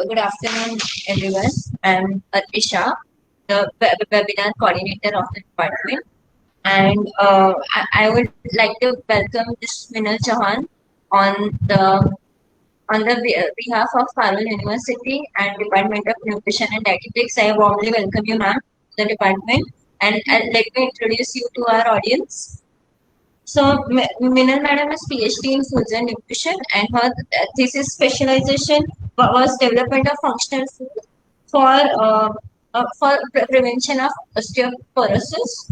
Good afternoon, everyone. I'm Arpisha, the webinar coordinator of the department, and I would like to welcome Ms. Minal Chauhan on the behalf of Parul University and Department of Nutrition and Dietetics. I warmly welcome you, ma'am, to the department, and let me introduce you to our audience. So, Minal Madam is PhD in Foods and Nutrition, and her thesis specialization was development of functional food for prevention of osteoporosis.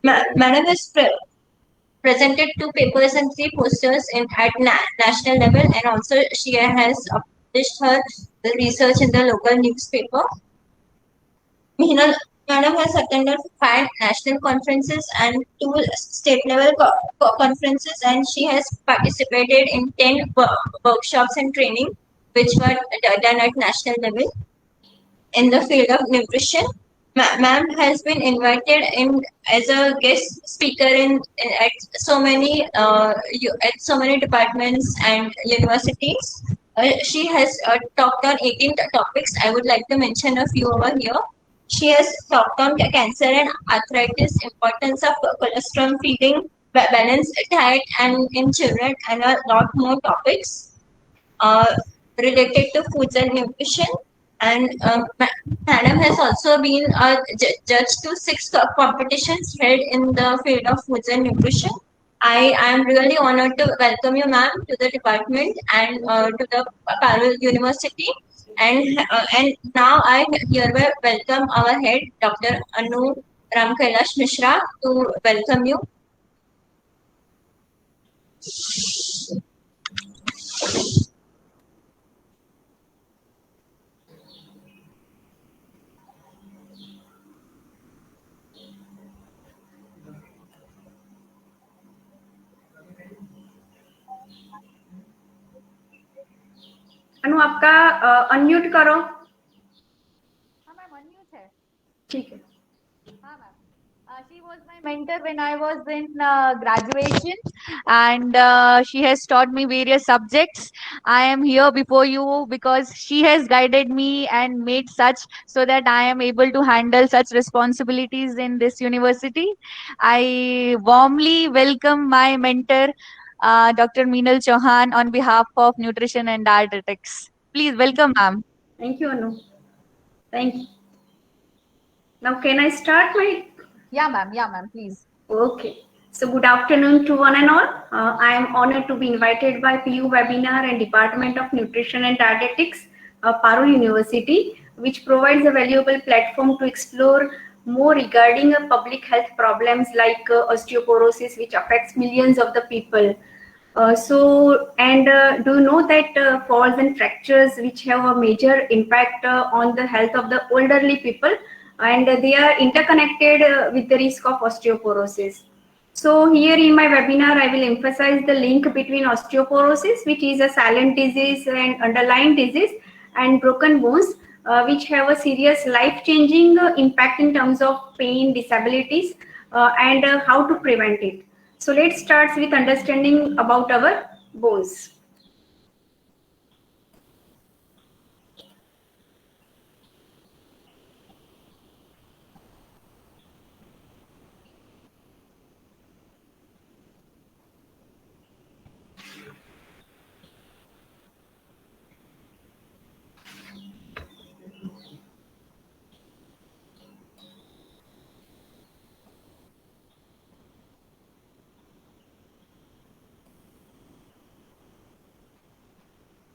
Madam has presented two papers and three posters at national level, and also she has published her research in the local newspaper. Meena Madam has attended five national conferences and two state level conferences, and she has participated in 10 workshops and training which were done at national level in the field of nutrition. Ma'am has been invited in as a guest speaker at so many at so many departments and universities. She has talked on 18 topics. I would like to mention a few over here. She has talked on cancer and arthritis, importance of cholesterol feeding, balanced diet, and in children, and a lot more topics uh, related to foods and nutrition. And Madam has also been a judge to six competitions held in the field of foods and nutrition. I am really honored to welcome you, ma'am, to the department and to the Parul University. And now I hereby welcome our head, Dr. Anu Ram Kailash Mishra, to welcome you. अनु आपका unmute करो. हाँ ma'am unmute है. ठीक है. हाँ ma'am. She was my mentor when I was in graduation, and she has taught me various subjects. I am here before you because she has guided me and made such so that I am able to handle such responsibilities in this university. I warmly welcome my mentor, Dr. Meenal Chauhan, on behalf of Nutrition and Dietetics. Please welcome, ma'am. Thank you, Anu. Thank you. Now, can I start my? Yeah, ma'am. Yeah, ma'am. Please. Okay. So, good afternoon to one and all. I am honored to be invited by PU Webinar and Department of Nutrition and Dietetics, Parul University, which provides a valuable platform to explore more regarding public health problems like osteoporosis, which affects millions of the people. Do you know that falls and fractures, which have a major impact on the health of the elderly people, and they are interconnected with the risk of osteoporosis. So here in my webinar, I will emphasize the link between osteoporosis, which is a silent disease and underlying disease, and broken bones, which have a serious life-changing impact in terms of pain, disabilities, and how to prevent it. So let's start with understanding about our bones.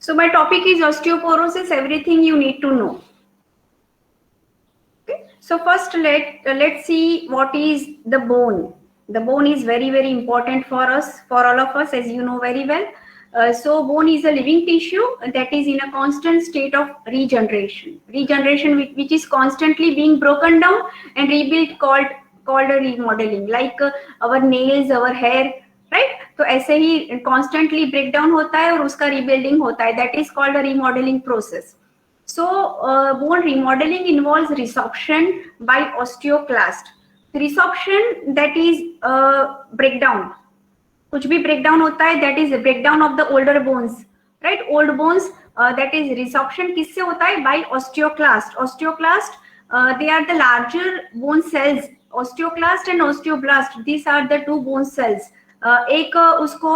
So my topic is osteoporosis, everything you need to know. Okay. So first let's see what is the bone. The bone is very, very important for us, for all of us, as you know very well. So bone is a living tissue that is in a constant state of regeneration. Regeneration which is constantly being broken down and rebuilt called a remodeling, like our nails, our hair, right. तो ऐसे ही constantly break down होता है और उसका rebuilding होता है. That is called a remodelling process. So bone remodeling involves resorption by osteoclast. Resorption, that is breakdown. कुछ भी breakdown होता है, that is breakdown of the older bones, right? Old bones that is resorption किससे होता है? By osteoclast. Osteoclast, they are the larger bone cells. Osteoclast and osteoblast, these are the two bone cells. एक उसको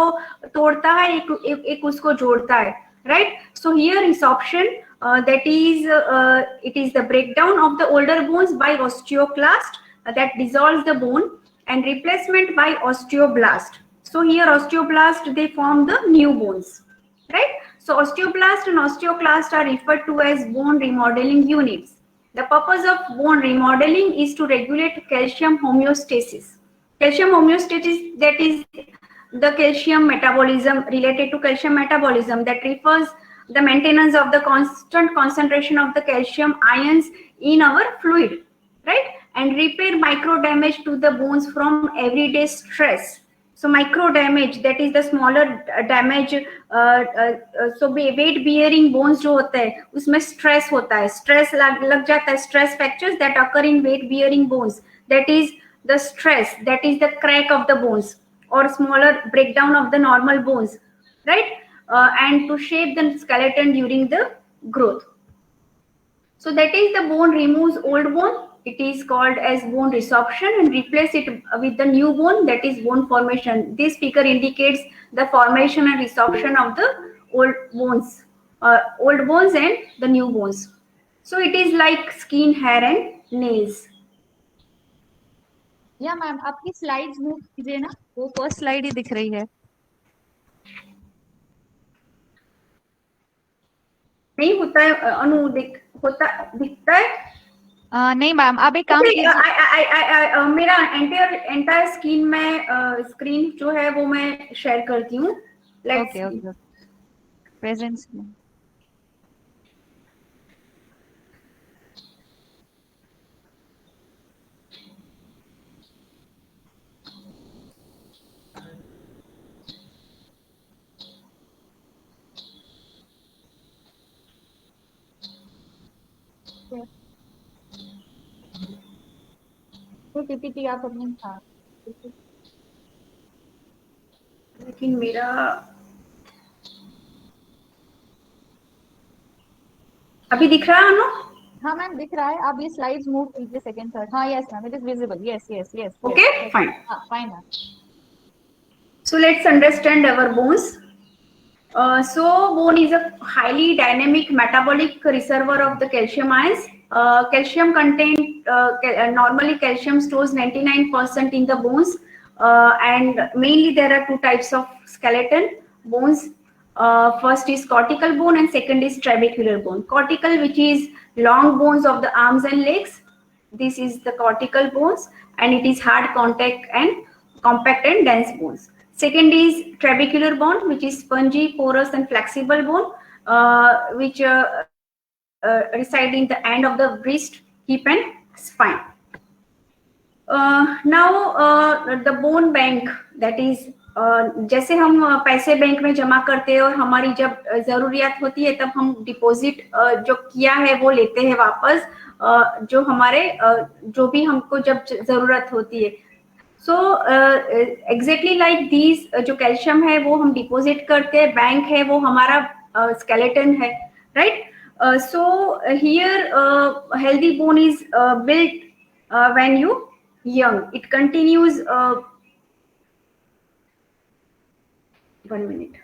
तोड़ता है, एक उसको जोड़ता है, right? So here resorption, that is it is the breakdown of the older bones by osteoclast that dissolves the bone, and replacement by osteoblast. So here osteoblast, they form the new bones, right? So osteoblast and osteoclast are referred to as bone remodeling units. The purpose of bone remodeling is to regulate calcium homeostasis. Calcium homeostasis, that is the calcium metabolism, related to calcium metabolism, that refers the maintenance of the constant concentration of the calcium ions in our fluid, right? And repair micro damage to the bones from everyday stress. So micro damage, that is the smaller damage. So weight bearing bones जो होता है उसमें stress होता है, stress लग जाता है, stress fractures that occur in weight bearing bones, that is the stress, that is the crack of the bones or smaller breakdown of the normal bones, right? And to shape the skeleton during the growth. So that is the bone removes old bone. It is called as bone resorption, and replace it with the new bone, that is bone formation. This figure indicates the formation and resorption of the old bones and the new bones. So it is like skin, hair and nails. या ma'am आपकी slides move कीजिए ना, वो first slide ही दिख रही है. नहीं होता है अनु, दिखता है. नहीं मैम, आप एक काम कीजिए. मेरा एंटायर स्क्रीन में स्क्रीन जो है वो मैं शेयर करती हूँ. ओके प्रेजेंस में. पीपीटी आप अपने लेकिन मेरा अभी दिख रहा है ना? हाँ मैम दिख रहा है. आप ये स्लाइड्स मूव कीजिए सेकंड थर्ड. हाँ yes ma'am, it is visible. Yes. Okay fine. हाँ fine ma'am. So let's understand our bones. So bone is a highly dynamic metabolic reservoir of the calcium ions. Calcium content, normally calcium stores 99% in the bones, and mainly there are two types of skeleton bones. First is cortical bone and second is trabecular bone. Cortical, which is long bones of the arms and legs. This is the cortical bones, and it is hard contact and compact and dense bones. Second is trabecular bone, which is spongy, porous and flexible bone, which reside in the end of the wrist, hip and spine. Now the bone bank, that is जैसे हम पैसे bank में जमा करते हैं और हमारी जब जरूरियात होती है तब हम डिपॉजिट जो किया है वो लेते हैं वापस, जो हमारे जो भी हमको जब जरूरत होती है. सो एग्जैक्टली लाइक दीज, जो कैल्शियम है वो हम डिपॉजिट करते हैं, बैंक है वो हमारा स्केलेटन है, right? So here healthy bone is built when you young. It continues 1 minute.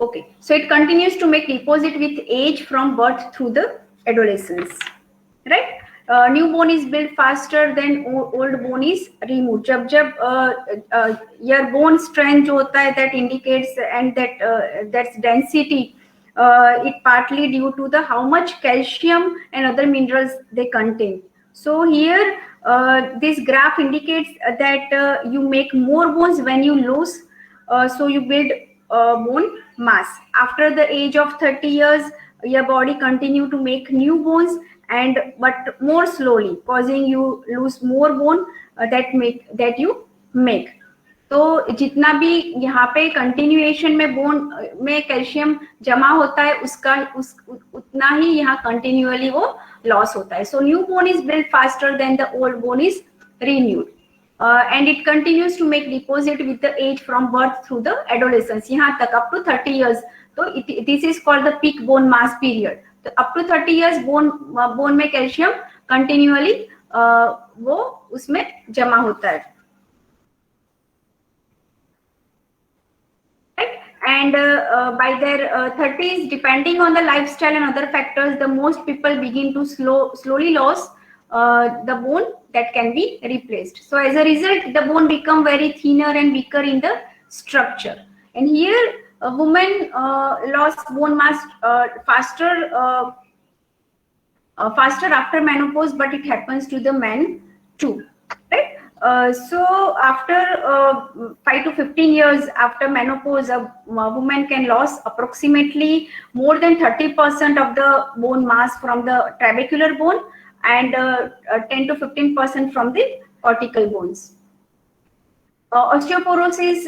Okay, so it continues to make deposit with age from birth through the adolescence, right? New bone is built faster than old bone is removed. जब your bone strength जो होता है, that indicates, and that's density, it partly due to the how much calcium and other minerals they contain. So here this graph indicates that you make more bones when you lose, so you build bone mass. After the age of 30 years, your body continue to make new bones, but more slowly, causing you lose more bone that you make. तो जितना भी यहाँ पे continuation में bone में calcium जमा होता है उतना ही यहाँ कंटिन्यूअली वो लॉस होता है. So new bone is build faster than the old bone is renewed. And it continues to make deposit with the age from birth through the adolescence. यहाँ तक up to 30 years. तो this is called the peak bone mass period. तो up to 30 years bone में calcium continually वो उसमें जमा होता है. And by their 30s, depending on the lifestyle and other factors, the most people begin to slowly lose the bone that can be replaced. So as a result, the bone become very thinner and weaker in the structure. And here, a woman lost bone mass faster after menopause, but it happens to the men too, right? So after 5 to 15 years after menopause, a woman can lose approximately more than 30% of the bone mass from the trabecular bone and 10 to 15% from the cortical bones. Osteoporosis,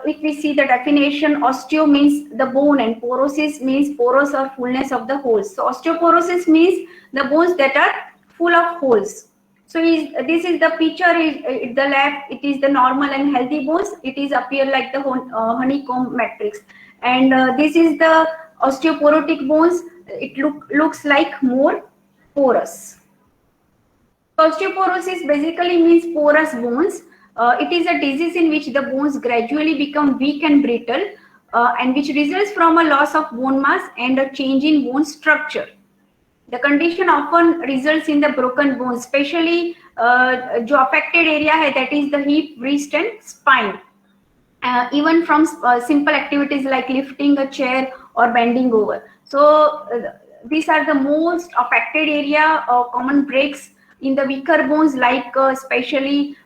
if we see the definition, osteo means the bone and porosis means porous or fullness of the holes. So osteoporosis means the bones that are full of holes. So this is the picture, the left, it is the normal and healthy bones. It is appear like the honeycomb matrix. And this is the osteoporotic bones. It looks like more porous. Osteoporosis basically means porous bones. It is a disease in which the bones gradually become weak and brittle and which results from a loss of bone mass and a change in bone structure. The condition often results in the broken bones, especially जो affected area है, that is the hip, wrist and spine. Even from simple activities like lifting a chair or bending over. So these are the most affected area, common breaks in the weaker bones, like especially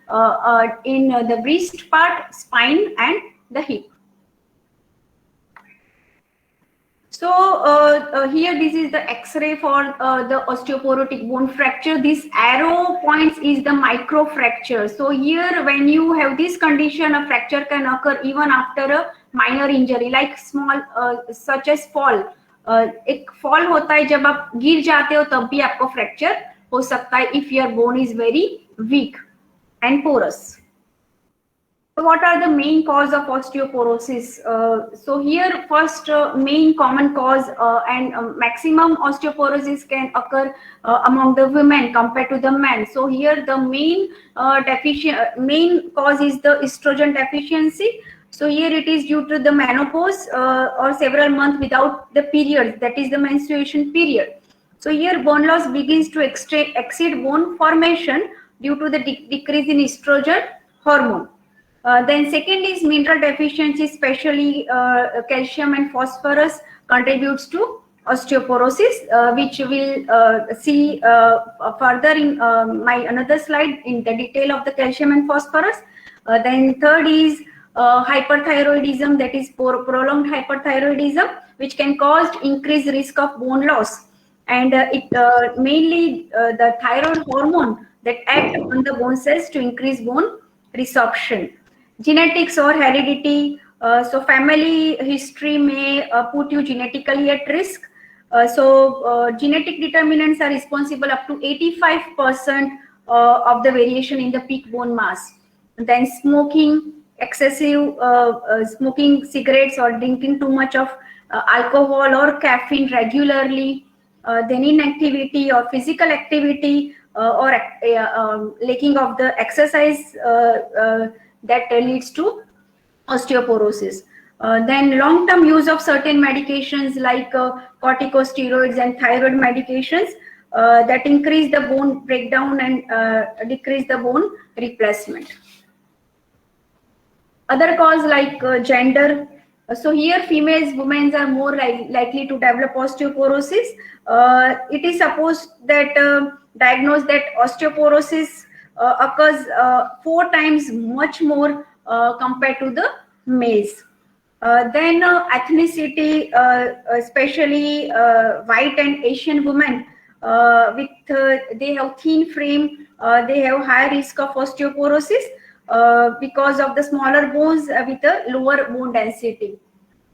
in the wrist part, spine and the hip. So here this is the X-ray for the osteoporotic bone fracture. This arrow points is the micro fracture. So here when you have this condition, a fracture can occur even after a minor injury like small such as fall. एक fall होता है जब आप गिर जाते हो तब भी आपको fracture हो सकता है if your bone is very weak and porous. So what are the main cause of osteoporosis? So here first main common cause and maximum osteoporosis can occur among the women compared to the men. So here the main main cause is the estrogen deficiency. So here it is due to the menopause or several months without the period, that is the menstruation period. So here bone loss begins to exceed bone formation due to the decrease in estrogen hormone. Then second is mineral deficiency, especially calcium and phosphorus contributes to osteoporosis, which we'll see further in my another slide in the detail of the calcium and phosphorus. Then third is hyperthyroidism, that is prolonged hyperthyroidism, which can cause increased risk of bone loss. And it mainly the thyroid hormone that act on the bone cells to increase bone resorption. Genetics or heredity, so family history may put you genetically at risk. So genetic determinants are responsible up to 85% of the variation in the peak bone mass. And then smoking, excessive smoking cigarettes or drinking too much of alcohol or caffeine regularly, then inactivity or physical activity or lacking of the exercise that leads to osteoporosis. Then long-term use of certain medications like corticosteroids and thyroid medications that increase the bone breakdown and decrease the bone replacement. Other cause like gender. So here females, women are more likely to develop osteoporosis. It is supposed that diagnosed that osteoporosis occurs 4 times much more compared to the males. Then ethnicity, especially white and Asian women, with they have thin frame, they have high risk of osteoporosis. because of the smaller bones with a lower bone density.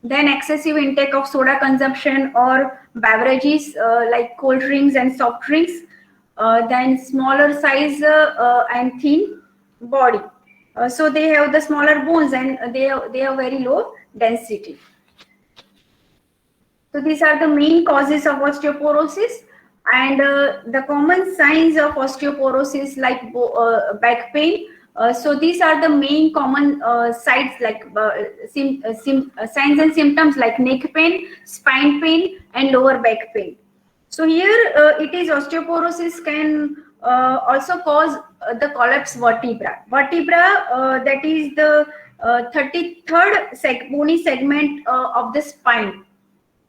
Then excessive intake of soda consumption or beverages like cold drinks and soft drinks. Then smaller size and thin body. So they have the smaller bones and they have very low density. So these are the main causes of osteoporosis, and the common signs of osteoporosis like back pain. So these are the main common signs like signs and symptoms like neck pain, spine pain, and lower back pain. So here it is osteoporosis can also cause the collapse vertebra. Vertebra that is the 33rd bony segment of the spine,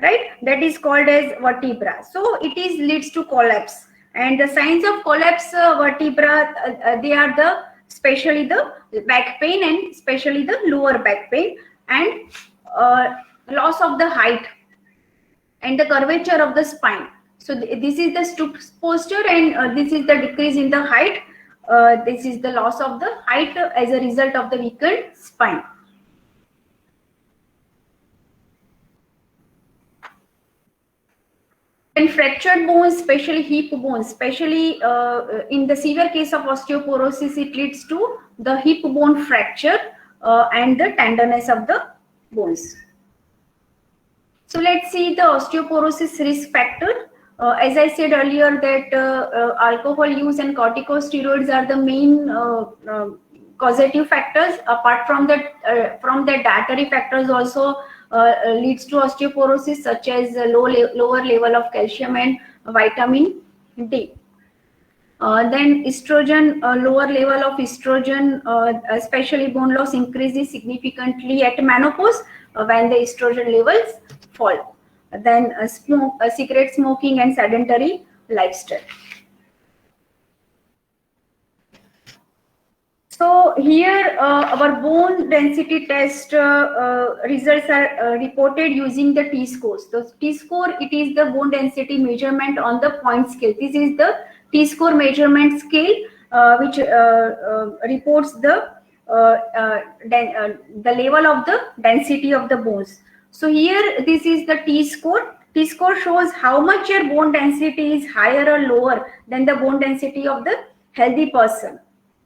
right? That is called as vertebra. So it is leads to collapse, and the signs of collapse vertebra they are the especially the back pain and especially the lower back pain, and loss of the height and the curvature of the spine. So this is the stooped posture, and this is the decrease in the height. This is the loss of the height as a result of the weakened spine. And fractured bones, especially hip bones, especially in the severe case of osteoporosis, it leads to the hip bone fracture and the tenderness of the bones. So let's see the osteoporosis risk factor. As I said earlier that alcohol use and corticosteroids are the main causative factors. Apart from that, dietary factors also leads to osteoporosis, such as lower level of calcium and vitamin D. Then estrogen, lower level of estrogen, especially bone loss, increases significantly at menopause when the estrogen levels fall. Then cigarette smoking and sedentary lifestyle. So here our bone density test results are reported using the T-scores. The T-score, it is the bone density measurement on the point scale. This is the T-score measurement scale which reports the level of the density of the bones. So here this is the T-score. T-score shows how much your bone density is higher or lower than the bone density of the healthy person,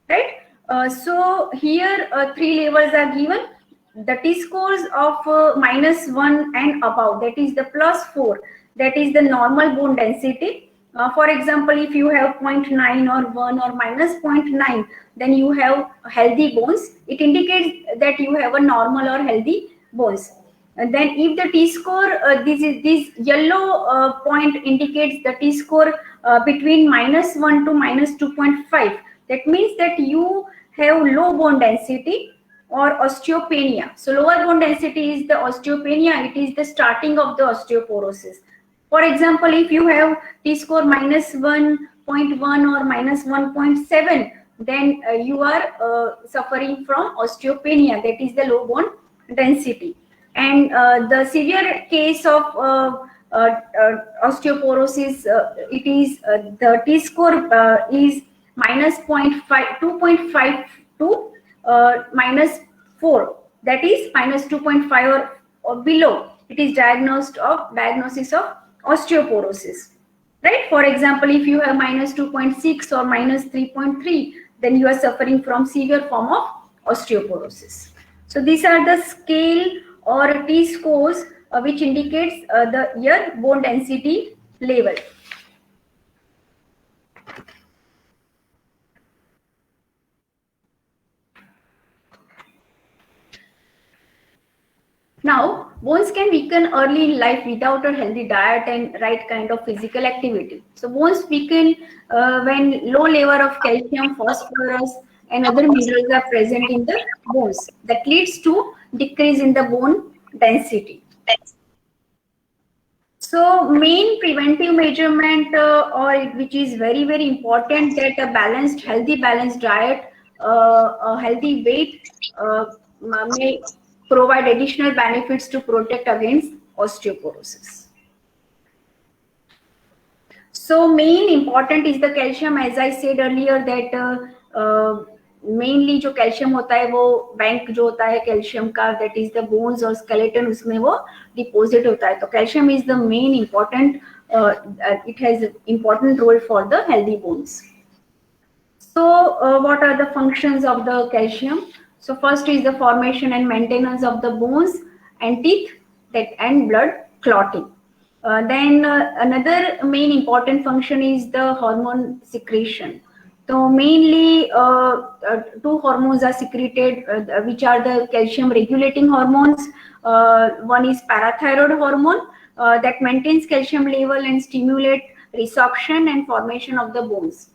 right? So here 3 levels are given. The T-scores of -1 and above, that is the +4, that is the normal bone density. For example, if you have 0.9 or 1 or -0.9, then you have healthy bones. It indicates that you have a normal or healthy bones. And then if the T-score, this yellow point indicates the T-score between -1 to -2.5. That means that you have low bone density or osteopenia. So lower bone density is the osteopenia. It is the starting of the osteoporosis. For example, if you have T-score -1.1 or -1.7, then you are suffering from osteopenia. That is the low bone density. And the severe case of osteoporosis, it is the T-score is -0.5, 2.5 to -4. That is -2.5 or below. It is diagnosis of osteoporosis, right? For example, if you have -2.6 or -3.3, then you are suffering from severe form of osteoporosis. So these are the scale or T-scores which indicates your bone density level. Now, bones can weaken early in life without a healthy diet and right kind of physical activity. So bones weaken when low level of calcium, phosphorus, and other minerals are present in the bones. That leads to decrease in the bone density. So main preventive measurement which is very, very important, that a healthy balanced diet, a healthy weight may provide additional benefits to protect against osteoporosis. So main important is the calcium. As I said earlier that mainly जो calcium होता है वो bank जो होता है calcium का, that is the bones और skeleton, उसमें वो डिपॉजिट होता है. तो calcium is the main important, it has important role for the healthy bones. So what are the functions of the calcium? So first is the formation and maintenance of the bones and teeth, that and blood clotting. Then another main important function is the hormone secretion. So mainly two hormones are secreted, which are the calcium regulating hormones. One is parathyroid hormone, that maintains calcium level and stimulate resorption and formation of the bones.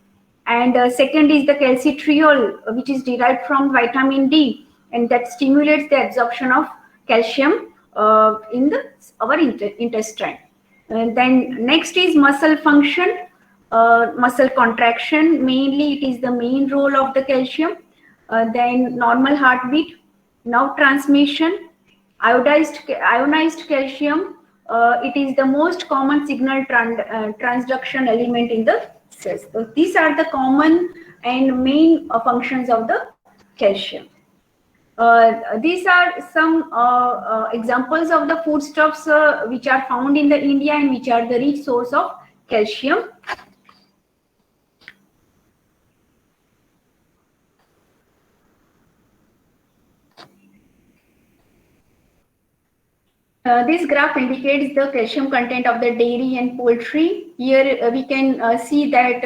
And second is the calcitriol, which is derived from vitamin D, and that stimulates the absorption of calcium in our intestine. And then next is muscle function, muscle contraction. Mainly it is the main role of the calcium. Then normal heartbeat, nerve transmission, ionized calcium. It is the most common signal transduction element in the cells. So these are the common and main functions of the calcium. These are some examples of the foodstuffs which are found in the India and which are the rich source of calcium. This graph indicates the calcium content of the dairy and poultry. Here we can see that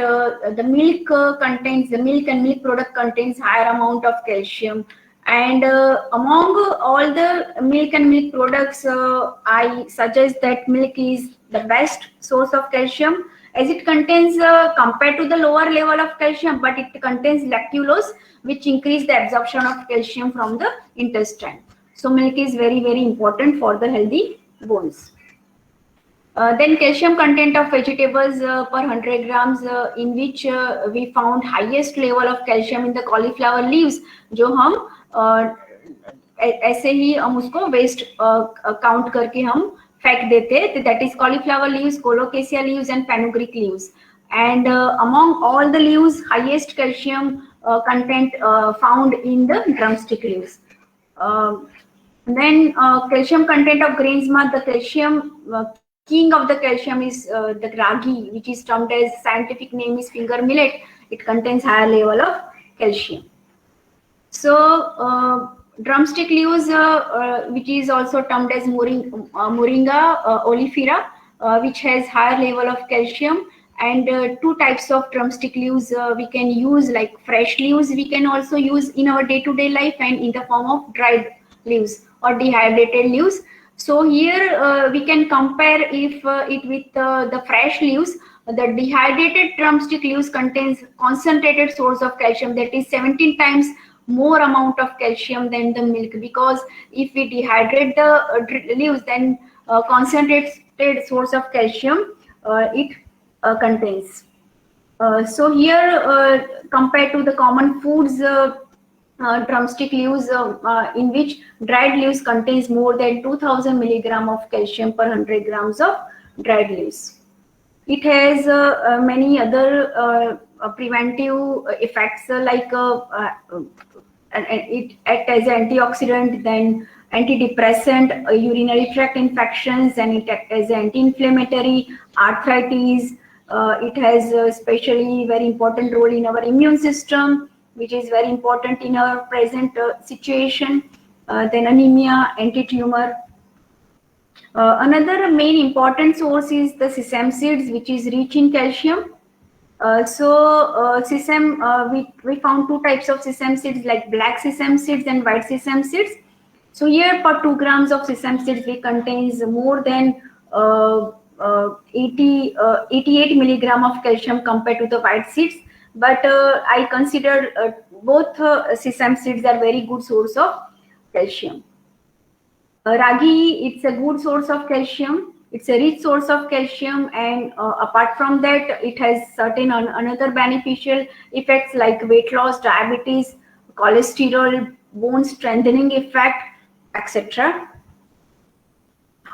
the milk the milk and milk product contains higher amount of calcium. And among all the milk and milk products, I suggest that milk is the best source of calcium, as it contains compared to the lower level of calcium, but it contains lactulose, which increase the absorption of calcium from the intestine. So milk is very, very important for the healthy bones. Then calcium content of vegetables per 100 grams, in which we found highest level of calcium in the cauliflower leaves, जो हम ऐसे ही हम उसको waste count करके हम फेंक देते, that is cauliflower leaves, colocasia leaves and fenugreek leaves. And among all the leaves, highest calcium content found in the drumstick leaves. Then calcium content of grains, the calcium king of the calcium is the ragi, which is termed as, scientific name is finger millet. It contains higher level of calcium. So drumstick leaves, which is also termed as Moringa oleifera, which has higher level of calcium. And two types of drumstick leaves we can use, like fresh leaves we can also use in our day-to-day life, and in the form of dried leaves or dehydrated leaves. So here we can compare if it with the fresh leaves. The dehydrated drumstick leaves contains concentrated source of calcium, that is 17 times more amount of calcium than the milk, because if we dehydrate the leaves, then concentrated source of calcium it contains. So here compared to the common foods, drumstick leaves, in which dried leaves contains more than 2000 milligram of calcium per 100 grams of dried leaves. It has many other preventive effects, like it acts as an antioxidant, then antidepressant, urinary tract infections, and it acts as anti-inflammatory, arthritis. It has especially very important role in our immune system, which is very important in our present situation. Then anemia, anti-tumor. Another main important source is the sesame seeds, which is rich in calcium. Sesame, we found two types of sesame seeds, like black sesame seeds and white sesame seeds. So here per 2 grams of sesame seeds, we contains more than 88 milligram of calcium compared to the white seeds. But I consider both sesame seeds are very good source of calcium. Ragi, it's a good source of calcium. It's a rich source of calcium, and apart from that, it has certain another beneficial effects like weight loss, diabetes, cholesterol, bone strengthening effect, etc.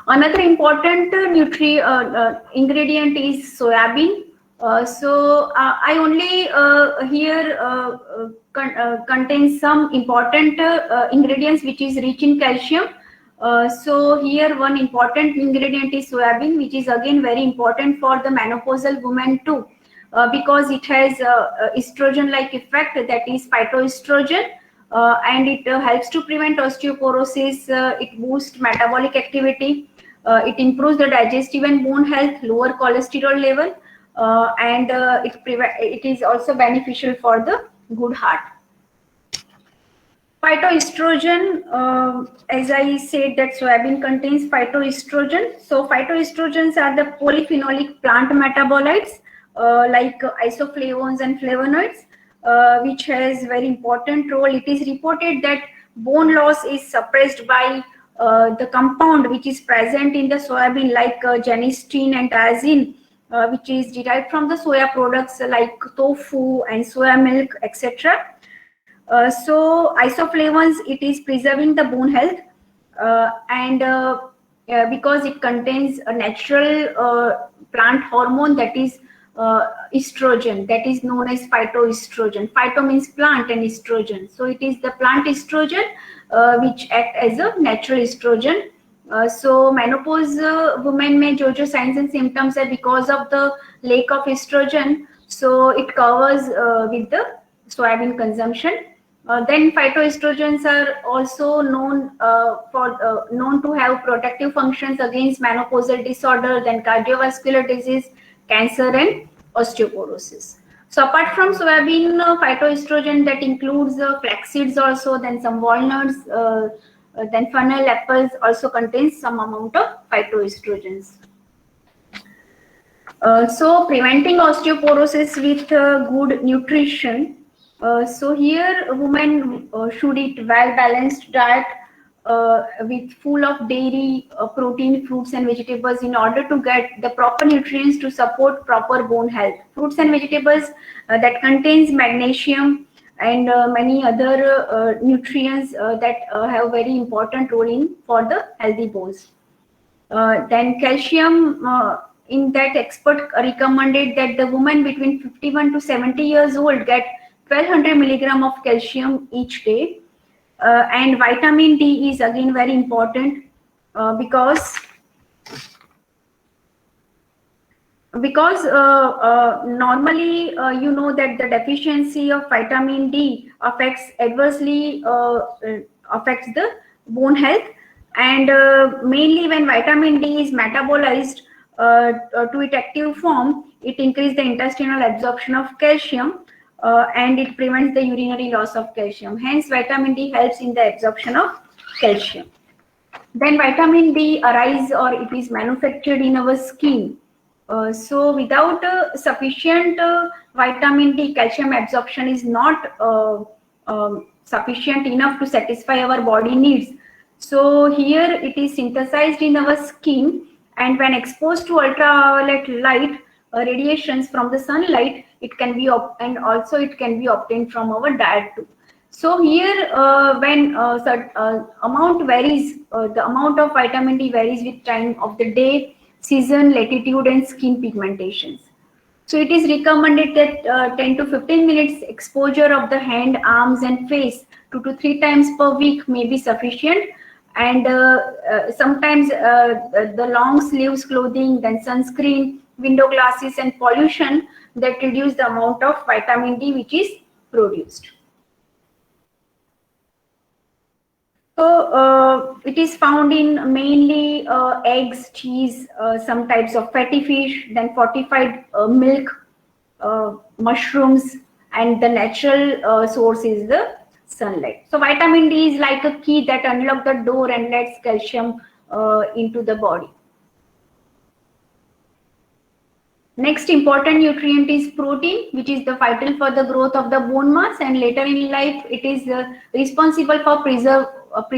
Another important ingredient is soybean. I only here contains some important ingredients which is rich in calcium. So here one important ingredient is soybean, which is again very important for the menopausal woman too, because it has estrogen-like effect, that is phytoestrogen, and it helps to prevent osteoporosis. It boosts metabolic activity. It improves the digestive and bone health, lower cholesterol level, and it is also beneficial for the good heart. Phytoestrogen, as I said, that soybean contains phytoestrogen. So phytoestrogens are the polyphenolic plant metabolites like isoflavones and flavonoids, which has very important role. It is reported that bone loss is suppressed by the compound which is present in the soybean, like genistein and triazine, which is derived from the soya products like tofu and soya milk, etc. So isoflavones, it is preserving the bone health, and because it contains a natural plant hormone, that is estrogen, that is known as phytoestrogen. Phyto means plant and estrogen, so it is the plant estrogen which act as a natural estrogen. So menopause women may JoJo signs and symptoms are because of the lack of estrogen, so it covers with the soybean consumption. Then phytoestrogens are also known known to have protective functions against menopausal disorder, then cardiovascular disease, cancer, and osteoporosis. So apart from soybean phytoestrogen, that includes flax seeds also, then some walnuts, then fennel apples also contains some amount of phytoestrogens. So preventing osteoporosis with good nutrition. So here women should eat well balanced diet with full of dairy, protein, fruits and vegetables in order to get the proper nutrients to support proper bone health. Fruits and vegetables that contains magnesium and many other nutrients that have very important role in for the healthy bones. Then calcium, in that expert recommended that the woman between 51 to 70 years old get 1200 milligram of calcium each day. And vitamin D is again very important because normally you know that the deficiency of vitamin D affects adversely affects the bone health, and mainly when vitamin D is metabolized to its active form, it increases the intestinal absorption of calcium. And it prevents the urinary loss of calcium. Hence, vitamin D helps in the absorption of calcium. Then vitamin D arises or it is manufactured in our skin. So without sufficient vitamin D, calcium absorption is not sufficient enough to satisfy our body needs. So here it is synthesized in our skin, and when exposed to ultraviolet light radiations from the sunlight, it can be and also it can be obtained from our diet too. So here when amount varies, the amount of vitamin D varies with time of the day, season, latitude and skin pigmentations. So it is recommended that 10 to 15 minutes exposure of the hand, arms and face 2 to 3 times per week may be sufficient. And sometimes the long sleeves clothing, then sunscreen, window glasses and pollution that reduce the amount of vitamin D which is produced. So it is found in mainly eggs, cheese, some types of fatty fish, then fortified milk, mushrooms, and the natural source is the sunlight. So vitamin D is like a key that unlocks the door and lets calcium into the body. Next important nutrient is protein, which is the vital for the growth of the bone mass, and later in life it is responsible for preserve of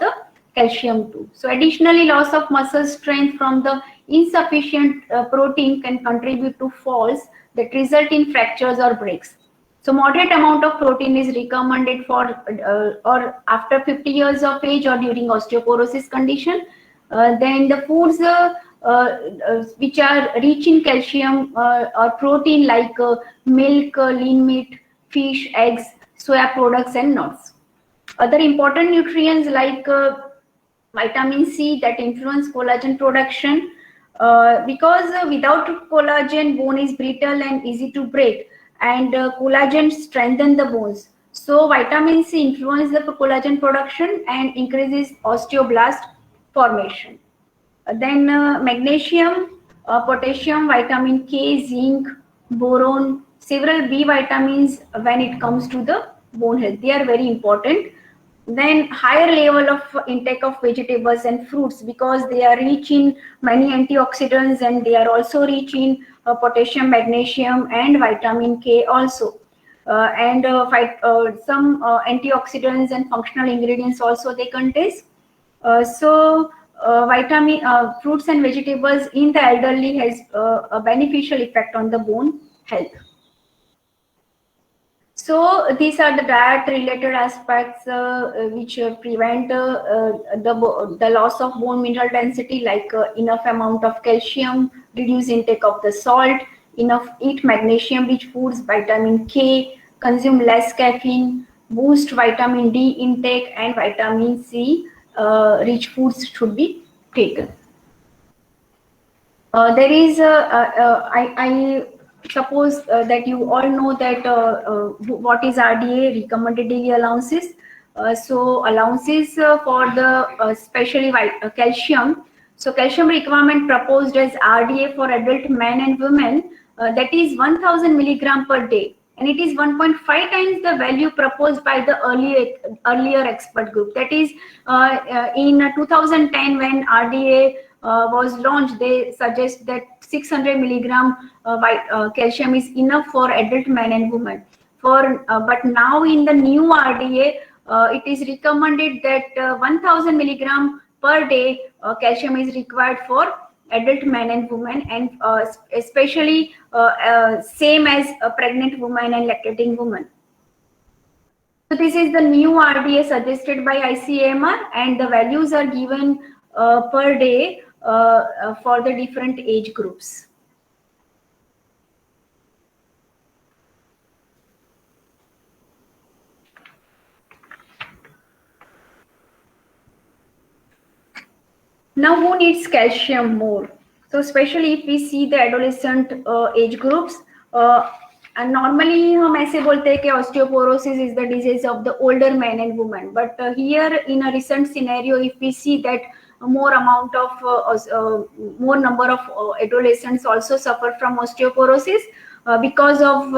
the calcium too. So additionally, loss of muscle strength from the insufficient protein can contribute to falls that result in fractures or breaks. So moderate amount of protein is recommended for or after 50 years of age or during osteoporosis condition. Then the foods which are rich in calcium or protein like milk, lean meat, fish, eggs, soya products, and nuts. Other important nutrients like vitamin C that influence collagen production because without collagen bone is brittle and easy to break, and collagen strengthen the bones. So vitamin C influence the collagen production and increases osteoblast formation. Then magnesium, potassium, vitamin K, zinc, boron, several B vitamins when it comes to the bone health. They are very important. Then higher level of intake of vegetables and fruits because they are rich in many antioxidants, and they are also rich in potassium, magnesium, and vitamin K also. And some antioxidants and functional ingredients also they contain. Vitamin fruits and vegetables in the elderly has a beneficial effect on the bone health. So these are the diet related aspects which prevent the loss of bone mineral density, like enough amount of calcium, reduce intake of the salt, enough eat magnesium rich foods, vitamin K, consume less caffeine, boost vitamin D intake, and vitamin C rich foods should be taken. There is I suppose that you all know that what is RDA, recommended daily allowances. So allowances for the especially calcium. So calcium requirement proposed as RDA for adult men and women, that is 1000 milligram per day, and it is 1.5 times the value proposed by the earlier expert group. That is in 2010 when RDA was launched, they suggest that 600 milligram calcium is enough for adult men and women. But now in the new RDA, it is recommended that 1000 milligram per day calcium is required for adult men and women, and especially same as a pregnant woman and lactating woman. So this is the new RDA suggested by ICMR, and the values are given per day for the different age groups. Now, who needs calcium more? So especially if we see the adolescent age groups, and normally हम ऐसे बोलते हैं कि osteoporosis is the disease of the older men and women, but here in a recent scenario, if we see that more amount of more number of adolescents also suffer from osteoporosis because of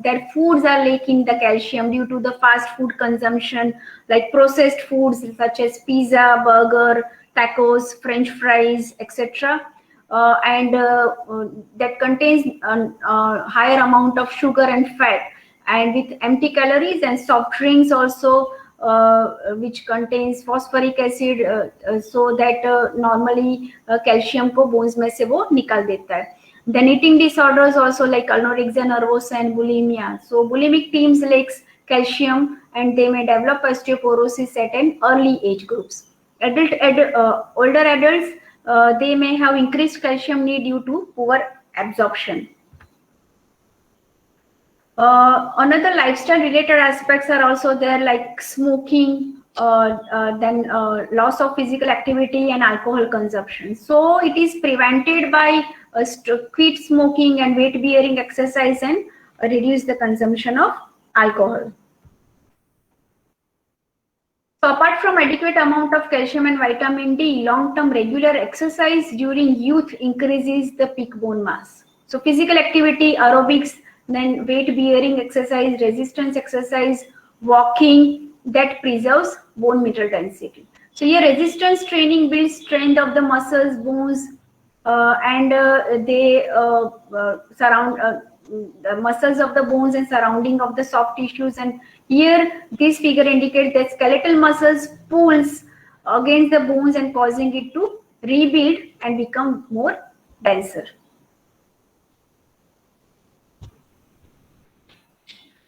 their foods are lacking the calcium due to the fast food consumption, like processed foods such as pizza, burger, tacos, French fries, etc. And that contains higher amount of sugar and fat, and with empty calories, and soft drinks also which contains phosphoric acid, so that normally calcium को bones में से वो निकाल देता है. Then eating disorders also like anorexia nervosa and bulimia. So bulimic teens lacks calcium, and they may develop osteoporosis at an early age groups. Older adults, they may have increased calcium need due to poor absorption. Another lifestyle related aspects are also there, like smoking, then loss of physical activity and alcohol consumption. So it is prevented by quit smoking and weight bearing exercise, and reduce the consumption of alcohol. So apart from adequate amount of calcium and vitamin D, long-term regular exercise during youth increases the peak bone mass. So physical activity, aerobics, then weight-bearing exercise, resistance exercise, walking, that preserves bone mineral density. So here resistance training builds strength of the muscles, bones, and they surround the muscles of the bones and surrounding of the soft tissues. And here this figure indicates that skeletal muscles pulls against the bones and causing it to rebuild and become more denser.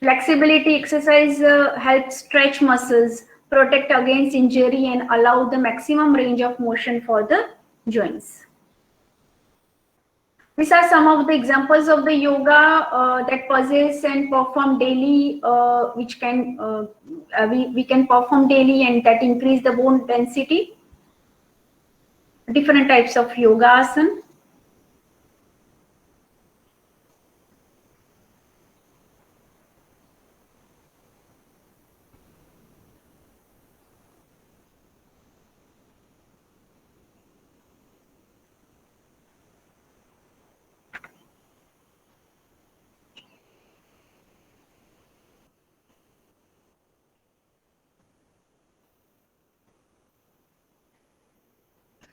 Flexibility exercise helps stretch muscles, protect against injury, and allow the maximum range of motion for the joints. These are some of the examples of the yoga that possess and perform daily, which can we can perform daily and that increase the bone density. Different types of yoga asana.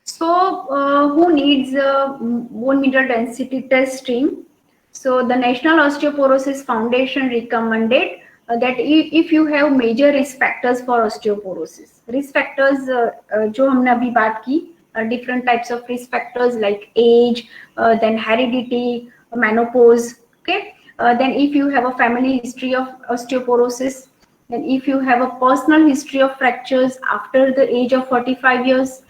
So, who needs bone mineral density testing? So, the National Osteoporosis Foundation recommended that if you have major risk factors for osteoporosis, risk factors जो हमने अभी बात की, different types of risk factors like age, then heredity, menopause. Okay, then if you have a family history of osteoporosis, then if you have a personal history of fractures after the age of 45 years.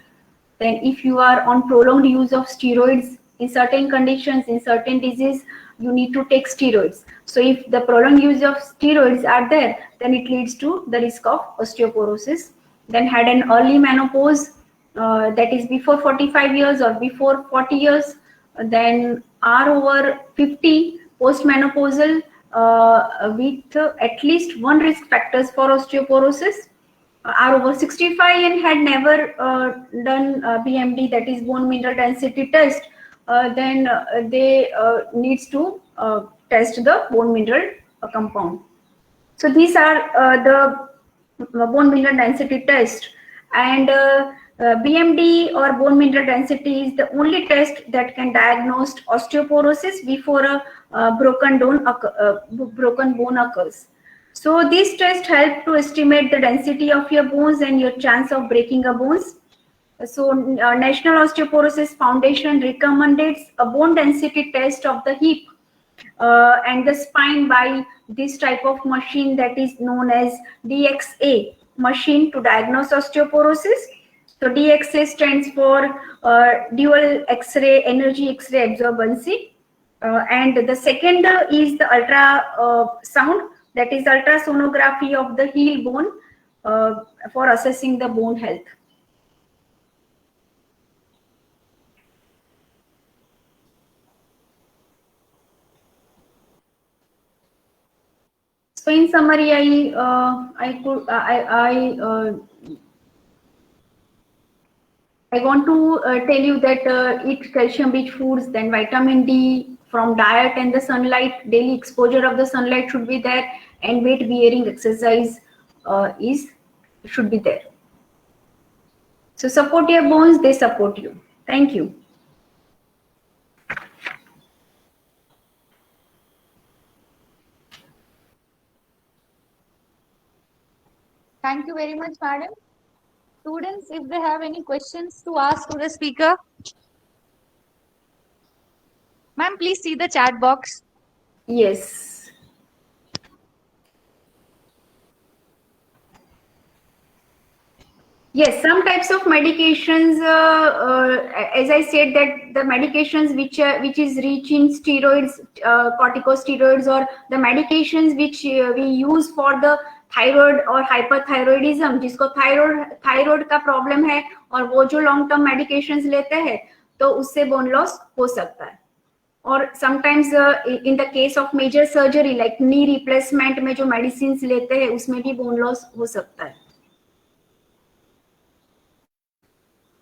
Then if you are on prolonged use of steroids in certain conditions, in certain disease, you need to take steroids. So if the prolonged use of steroids are there, then it leads to the risk of osteoporosis. Then had an early menopause, that is before 45 years or before 40 years, then are over 50 postmenopausal with at least one risk factors for osteoporosis, are over 65 and had never done BMD, that is bone mineral density test, then they needs to test the bone mineral compound. So these are the bone mineral density test, and BMD or bone mineral density is the only test that can diagnose osteoporosis before a broken bone occurs. So these tests help to estimate the density of your bones and your chance of breaking a bones. So National Osteoporosis Foundation recommended a bone density test of the hip and the spine by this type of machine that is known as DXA machine to diagnose osteoporosis. So DXA stands for dual X-ray energy X-ray absorbency, and the second is the ultrasound, that is ultrasonography of the heel bone for assessing the bone health. So in summary, I want to tell you that eat calcium-rich foods, then vitamin D from diet and the sunlight. Daily exposure of the sunlight should be there, and weight-bearing exercise should be there. So support your bones; they support you. Thank you. Thank you very much, madam. Students, if they have any questions to ask to the speaker. Ma'am, please see the chat box. Yes. Yes, some types of medications, as I said, that the medications which is rich in steroids, corticosteroids, or the medications which we use for the thyroid और hyperthyroidism, जिसको thyroid का problem है और वो जो long term medications लेते हैं तो उससे बोन लॉस हो सकता है. और sometimes in the case of major surgery like knee replacement में जो मेडिसिन लेते हैं उसमें भी बोन लॉस हो सकता है.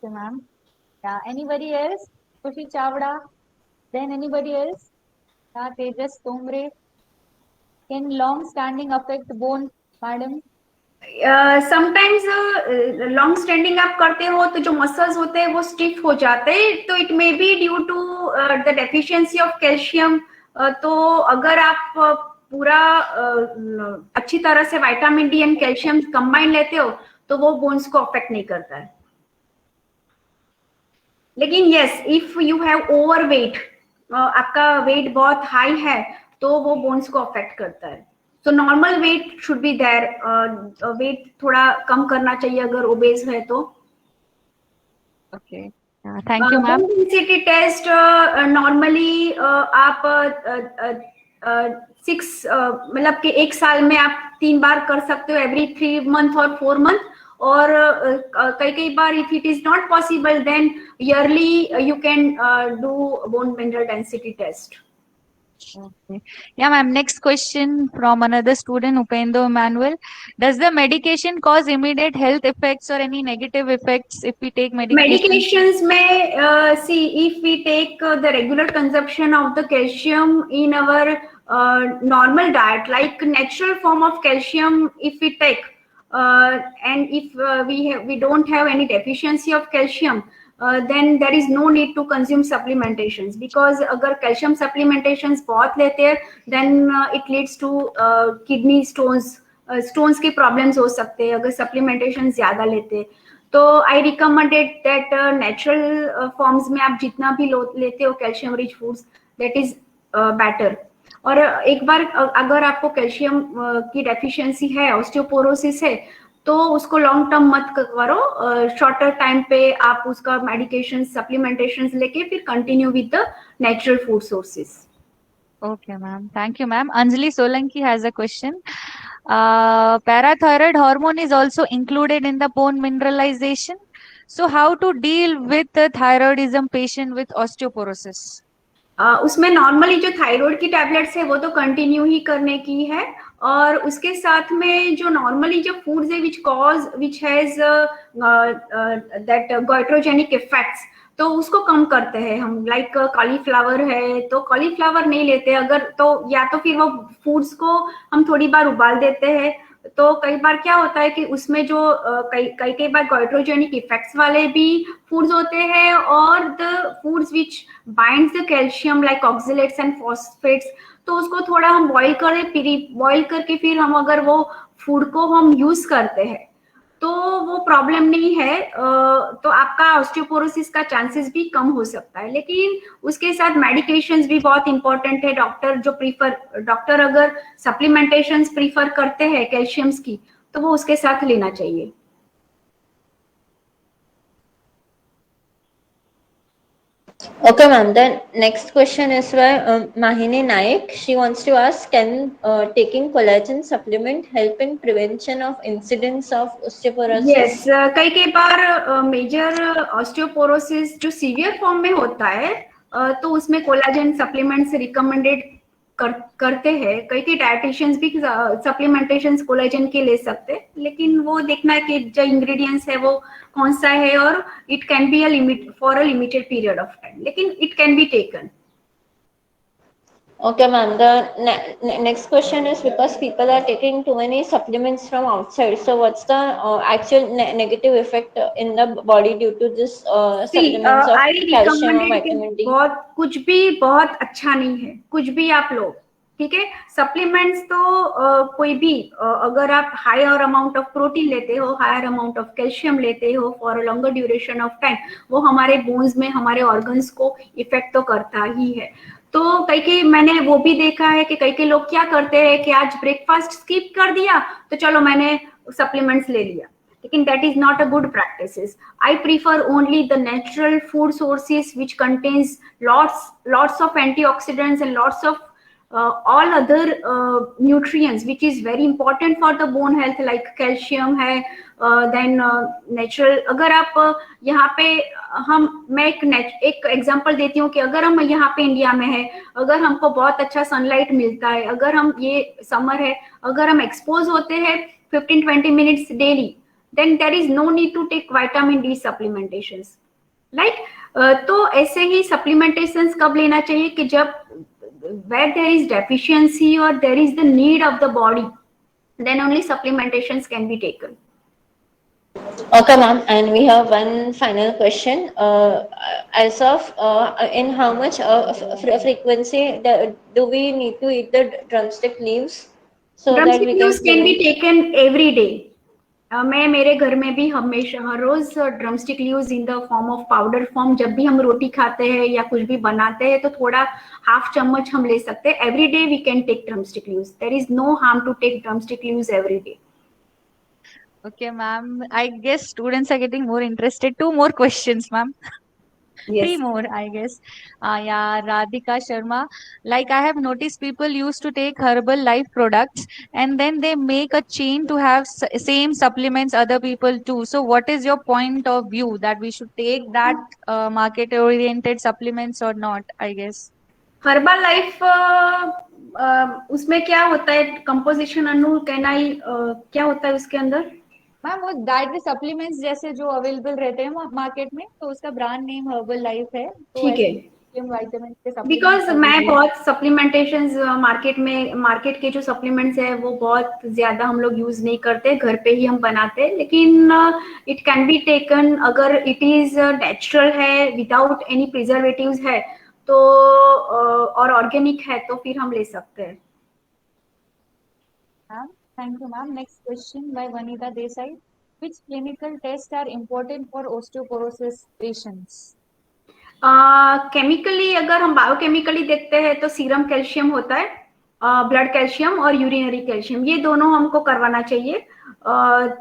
Okay, ma'am. Yeah, anybody else? Kushi Chavda. Then anybody else? Yeah, Tejas Tomre. Can long standing affect bone, madam? Sometimes long standing आप करते हो तो जो मसल्स होते हैं वो स्टिफ हो जाते हैं, तो it may be due to the deficiency of calcium. तो अगर आप पूरा अच्छी तरह से vitamin D and calcium combine लेते हो तो वो बोन्स को अफेक्ट नहीं करता है. लेकिन yes, if you have over weight, आपका वेट बहुत हाई है तो वो बोन्स को अफेक्ट करता है. So normal weight should be there. Weight थोड़ा कम करना चाहिए अगर ओबेस है तो. Okay. Thank you, ma'am. Bone density test normally आप 6 मतलब कि 1 साल में आप 3 बार कर सकते हो, एवरी 3 मंथ और 4 मंथ, और कई कई बार if it is not possible then yearly you can do bone mineral density test. Okay. Yeah, ma'am. Next question from another student, Upendo Emmanuel. Does the medication cause immediate health effects or any negative effects if we take medication? Medications may see if we take the regular consumption of the calcium in our normal diet, like natural form of calcium, if we take, and if we don't have any deficiency of calcium, then there is no need to consume supplementations, because अगर calcium supplementations बहुत लेते हैं then it leads to kidney stones, stones के problems हो सकते हैं अगर supplementations ज्यादा लेते हैं. तो आई रिकमेंडेड दैट नेचुरल फॉर्म्स में आप जितना भी लेते हो calcium rich foods, that is better. और एक बार अगर आपको कैल्शियम की डेफिशिएंसी है, ऑस्टियोपोरोसिस है, तो उसको लॉन्ग टर्म मत करो, शॉर्टर टाइम पे आप उसका मेडिकेशन सप्लीमेंटेशन लेके फिर continue with the natural food sources. Okay, ma'am. Thank you, ma'am. Anjali Solanki has a question. Parathyroid hormone is also included in the bone mineralization. So, how to deal with the thyroidism patient with osteoporosis? उसमें normally जो thyroid की tablets है वो तो continue ही करने की है, और उसके साथ में जो नॉर्मली जो फूड्स है which has that goitrogenic effects, तो उसको कम करते हैं हम. लाइक कॉलीफ्लावर है तो कॉलीफ्लावर नहीं लेते अगर, तो या तो फिर वो फूड्स को हम थोड़ी बार उबाल देते हैं. तो कई बार क्या होता है कि उसमें जो कई बार गोइट्रोजेनिक इफेक्ट्स वाले भी फूड्स होते हैं, और the foods which binds the calcium like oxalates and phosphates, तो उसको थोड़ा हम बॉईल करके फिर हम अगर वो फूड को हम यूज करते हैं तो वो प्रॉब्लम नहीं है. तो आपका ऑस्टियोपोरोसिस का चांसेस भी कम हो सकता है, लेकिन उसके साथ मेडिकेशंस भी बहुत इंपॉर्टेंट है. डॉक्टर अगर सप्लीमेंटेशंस प्रीफर करते हैं कैल्शियम्स की, तो वो उसके साथ लेना चाहिए. Okay, ma'am. The next question is by Mahini Naik. She wants to ask, can taking collagen supplement help in prevention of incidence of osteoporosis? Yes, कई बार मेजर ऑस्टियोपोरोसिस जो सीवियर फॉर्म में होता है, तो उसमें कोलाजन सप्लीमेंट्स रिकमेंडेड करते हैं. कई डायटिशियंस भी सप्लीमेंटेशंस कोलाजन के ले सकते हैं, लेकिन वो देखना है कि जो इंग्रेडिएंट्स है वो कौन सा है, और it can be for a limited period of time, लेकिन it can be taken. Okay, ma'am. The next question is, because people are taking too many supplements from outside, so what's the actual negative effect in the body due to this supplements of I calcium or recommended vitamin D? कुछ भी बहुत अच्छा नहीं है, कुछ भी आप लो, ठीक है. सप्लीमेंट्स तो कोई भी अगर आप हायर अमाउंट ऑफ प्रोटीन लेते हो, हायर अमाउंट ऑफ कैल्शियम लेते हो for a longer duration of time, वो हमारे बोन्स में हमारे ऑर्गन्स को इफेक्ट तो करता ही है. तो कई मैंने वो भी देखा है कि कई लोग क्या करते हैं कि आज ब्रेकफास्ट स्किप कर दिया तो चलो मैंने सप्लीमेंट्स ले लिया, लेकिन that is not a good practices. I prefer only the natural food sources which contains lots of antioxidants and lots of all other nutrients which is very important for the bone health, like calcium है, then natural. अगर आप यहाँ पे मैं एक example देती हूँ कि अगर हम यहाँ पे इंडिया में है, अगर हमको बहुत अच्छा सनलाइट मिलता है, अगर हम ये समर है, अगर हम एक्सपोज होते हैं 15-20 minutes daily, then there is no need to take vitamin D supplementations. Like तो ऐसे ही supplementations कब लेना चाहिए कि जब where there is deficiency or there is the need of the body, then only supplementations can be taken. Okay, ma'am. And we have one final question. As of in how much frequency do we need to eat the drumstick leaves so that Drumstick we leaves can be prevent- taken every day. मैं मेरे घर में भी हमेशा हर रोज drumstick leaves in the form of powder form, जब भी हम रोटी खाते हैं या कुछ भी बनाते हैं तो थोड़ा हाफ चम्मच हम ले सकते हैं. Every day we can take drumstick leaves. There is no harm to take drumstick leaves every day. Okay, ma'am. I guess students are getting more interested. Two more questions, ma'am. Three Yes. more, I guess. Yeah, Radhika Sharma. Like I have noticed people used to take Herbal Life products and then they make a chain to have same supplements other people too. So what is your point of view that we should take that market oriented supplements or not, I guess? Herbal life उसमें क्या होता है composition Anu can I क्या होता है उसके अंदर ma'am वो डाइटरी सप्लीमेंट्स जैसे जो अवेलेबल रहते हैं मार्केट में, तो उसका ब्रांड नेम हर्बल लाइफ है, तो ठीक है ऐसे वाइटामिन के सप्लीमेंट्स बिकॉज आर मैं यूज्ड। बहुत सप्लीमेंटेशन मार्केट के जो सप्लीमेंट्स है वो बहुत ज्यादा हम लोग यूज नहीं करते घर पे ही हम बनाते हैं लेकिन इट कैन बी टेकन अगर इट इज नेचुरल है विदाउट एनी प्रिजर्वेटिव्स है तो और ऑर्गेनिक है तो फिर हम ले सकते हैं Ma'am, thank you, ma'am. Next question by Vanita Desai. Which clinical tests are important for osteoporosis patients? Chemically अगर हम बायोकेमिकली देखते हैं तो सीरम कैल्शियम होता है ब्लड कैल्शियम और यूरिनरी कैल्शियम ये दोनों हमको करवाना चाहिए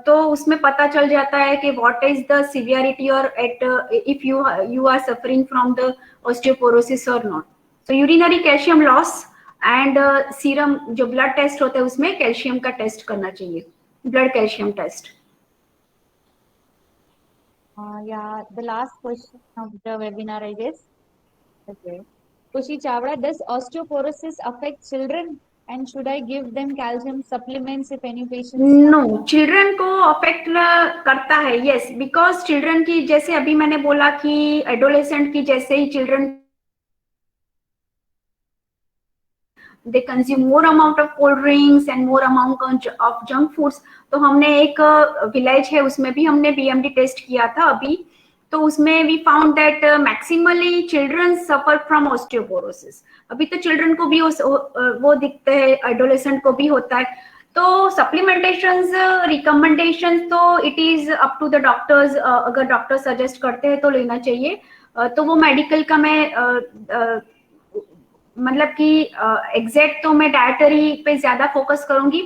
तो उसमें पता चल जाता है कि व्हाट इज द सिवियरिटी और at if you are suffering from the osteoporosis और not so urinary calcium loss and serum जो ब्लड टेस्ट होता है उसमें कैल्शियम का टेस्ट करना चाहिए blood calcium test Yeah, the last question of the webinar, I guess. Okay. Kushi Chavda, does osteoporosis affect children? And should I give them calcium supplements if any patients? No children को affect करता है yes because children की जैसे अभी मैंने बोला कि adolescent की जैसे ही children they consume more amount of cold drinks and more amount of junk foods तो हमने एक विलेज है उसमें भी हमने बीएमडी टेस्ट किया था अभी तो उसमें we found that maximally children suffer from osteoporosis अभी तो चिल्ड्रन को भी वो दिखते हैं एडोलेसेंट को भी होता है तो सप्लीमेंटेशंस रिकमेंडेशन तो it is up to the doctors अगर डॉक्टर सजेस्ट करते हैं तो लेना चाहिए तो वो मेडिकल का मैं मतलब कि एग्जैक्ट तो मैं डायटरी पे ज्यादा फोकस करूंगी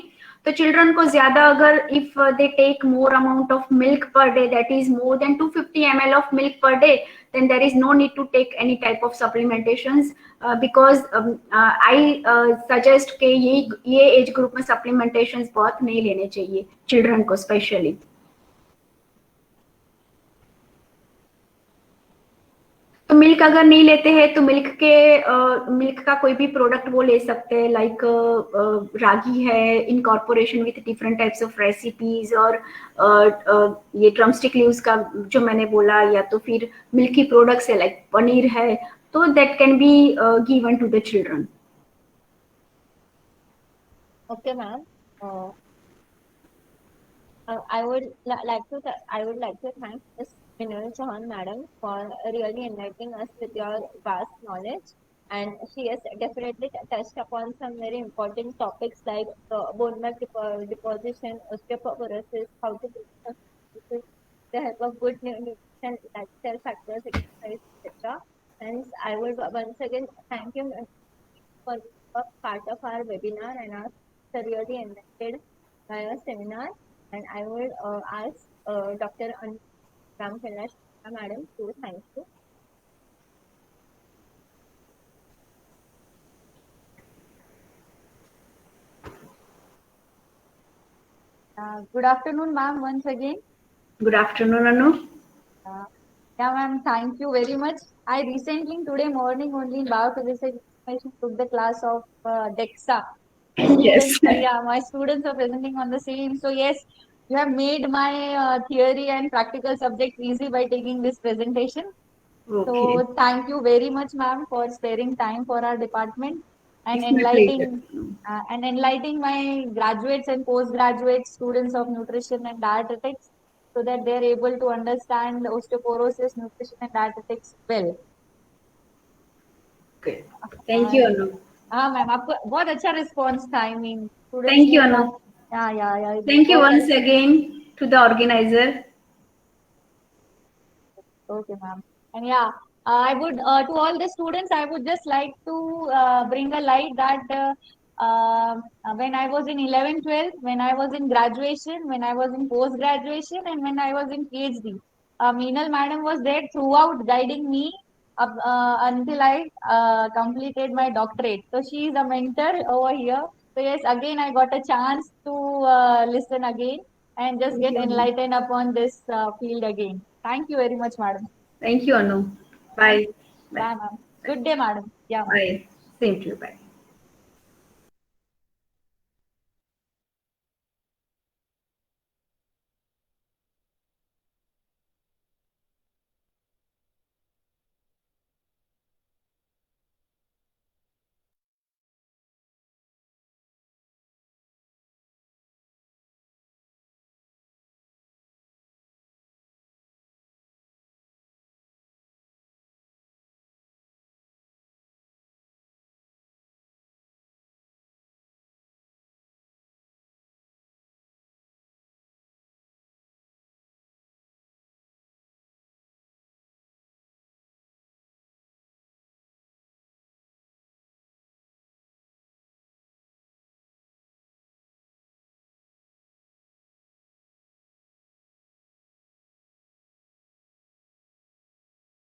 तो चिल्ड्रन को ज्यादा अगर if they take more amount of milk per day that is more than 250 ml of milk per day then there is no need to take any type of supplementations because I suggest कि ये age group में supplementations बहुत नहीं लेने चाहिए children को specially तो milk अगर नहीं लेते हैं तो मिल्क का कोई भी प्रोडक्ट वो ले सकते हैं लाइक रागी है incorporation with different types of recipes और ये ड्रमस्टिक लीव्स का जो मैंने बोला या तो फिर मिल्की प्रोडक्ट्स है लाइक पनीर है तो that can be given to the children Okay, ma'am. I would like to thank Ms. Vinod Chauhan, madam, for really enlightening us with your vast knowledge. And she has definitely touched upon some very important topics like bone marrow deposition, osteoporosis, how to prevent osteoporosis, the help of good nutrition, lifestyle factors, exercise, etc. Hence, I would once again thank you for being a part of our webinar and are thoroughly enlightened by our seminar. And I would ask Dr. Ramchandra madam to thank you. Good afternoon, ma'am, once again. Good afternoon, Anu. Yeah, ma'am, thank you very much. I recently, today morning only in biophysics information took the class of DEXA. Yes. Yeah, my students are presenting on the same. So yes, you have made my theory and practical subjects easy by taking this presentation. Okay. So thank you very much, ma'am, for sparing time for our department and It's my enlightening pleasure. and enlightening my graduates and postgraduate students of nutrition and dietetics so that they are able to understand osteoporosis, nutrition and dietetics well. Okay. Thank you, Anu. हाँ ma'am आपको बहुत अच्छा response था I mean Thank you, Anu. या Thank you once again to the organizer. Okay, ma'am. And yeah, I would to all the students, I would just like to bring a light that when I was in 11th, 12th, when I was in graduation, when I was in post graduation, and when I was in PhD, Meenal madam was there throughout guiding me until I completed my doctorate. So she is a mentor over here. So yes, again I got a chance to listen again and just Thank get you, Anu. enlightened upon this field again. Thank you very much, madam. Thank you, Anu. Thank Bye. you. Bye. Bye, ma'am. Good day, madam. Yeah, ma'am. Bye. Same to you. Bye.